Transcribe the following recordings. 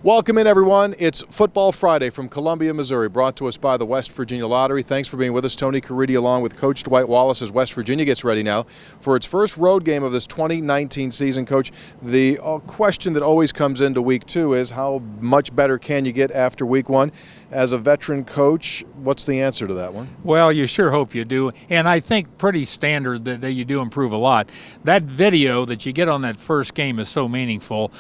Welcome in, everyone. It's Football Friday from Columbia, Missouri, brought to us by the West Virginia Lottery. Thanks for being with us. Tony Caridi along with Coach Dwight Wallace as West Virginia gets ready now for its first road game of this 2019 season. Coach, the question that always comes into week two is how much better can you get after week one? As a veteran coach, what's the answer to that one? Well, you sure hope you do, and I think pretty standard that you do improve a lot. That video that you get on that first game is so meaningful.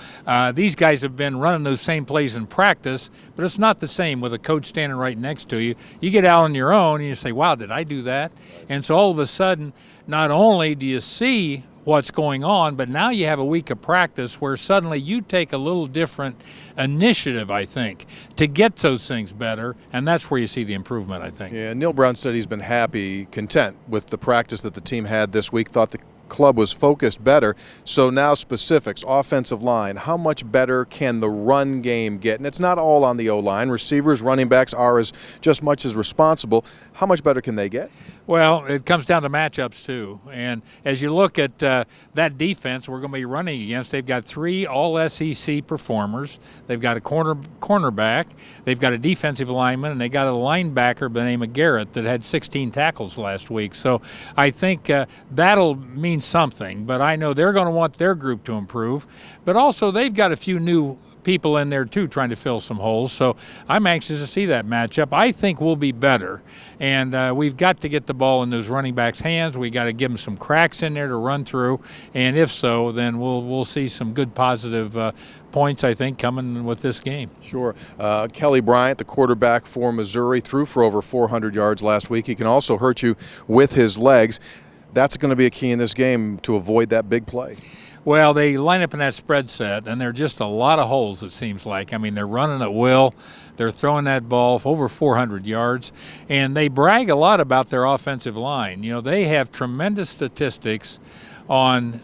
These guys have been running those same plays in practice, but it's not the same with a coach standing right next to you. You get out on your own and you say, wow, did I do that? And so all of a sudden, not only do you see what's going on, but now you have a week of practice where suddenly you take a little different initiative, I think, to get those things better, and that's where you see the improvement, I think. Yeah, Neil Brown said he's been happy, content with the practice that the team had this week, thought the club was focused better. So now specifics, offensive line, how much better can the run game get? And it's not all on the O-line. Receivers, running backs are just much as responsible. How much better can they get? Well, it comes down to matchups, too. And as you look at that defense we're going to be running against, they've got 3 all-SEC performers. They've got a cornerback. They've got a defensive lineman, and they got a linebacker by the name of Garrett that had 16 tackles last week. So I think that'll mean something. But I know they're going to want their group to improve. But also they've got a few new people in there too trying to fill some holes, so I'm anxious to see that matchup. I think we'll be better, and we've got to get the ball in those running backs' hands. We got to give them some cracks in there to run through, and if so, then we'll see some good positive points, I think, coming with this game. Sure. Kelly Bryant, the quarterback for Missouri, threw for over 400 yards last week. He can also hurt you with his legs. That's going to be a key in this game to avoid that big play. Well, they line up in that spread set, and there are just a lot of holes, it seems like. I mean, they're running at will. They're throwing that ball for over 400 yards, and they brag a lot about their offensive line. You know, they have tremendous statistics on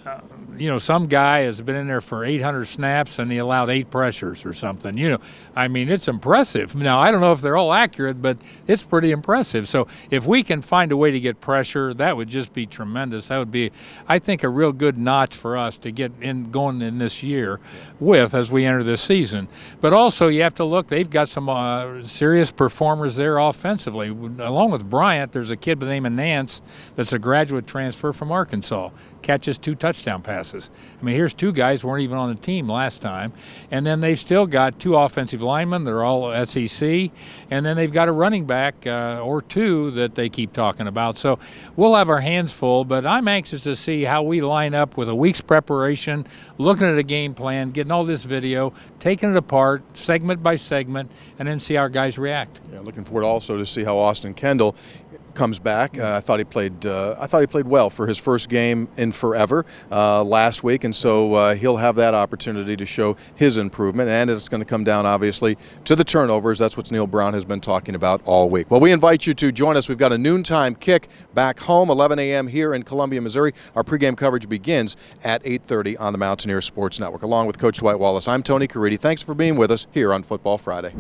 some guy has been in there for 800 snaps and he allowed 8 pressures or something. I mean, it's impressive. Now, I don't know if they're all accurate, but it's pretty impressive. So if we can find a way to get pressure, that would just be tremendous. That would be, I think, a real good notch for us to get in going in this year with as we enter this season. But also you have to look, they've got some serious performers there offensively. Along with Bryant, there's a kid by the name of Nance that's a graduate transfer from Arkansas. Catches 2 touchdown passes. I mean, here's 2 guys who weren't even on the team last time. And then they've still got 2 offensive linemen. They're all SEC. And then they've got a running back or 2 that they keep talking about. So we'll have our hands full, but I'm anxious to see how we line up with a week's preparation, looking at a game plan, getting all this video, taking it apart, segment by segment, and then see how our guys react. Yeah, looking forward also to see how Austin Kendall comes back. I thought he played well for his first game in forever last week, and so he'll have that opportunity to show his improvement. And it's going to come down, obviously, to the turnovers. That's what Neil Brown has been talking about all week. Well, we invite you to join us. We've got a noontime kick back home, 11 a.m. here in Columbia, Missouri. Our pregame coverage begins at 8:30 on the Mountaineer Sports Network. Along with Coach Dwight Wallace, I'm Tony Caridi. Thanks for being with us here on Football Friday.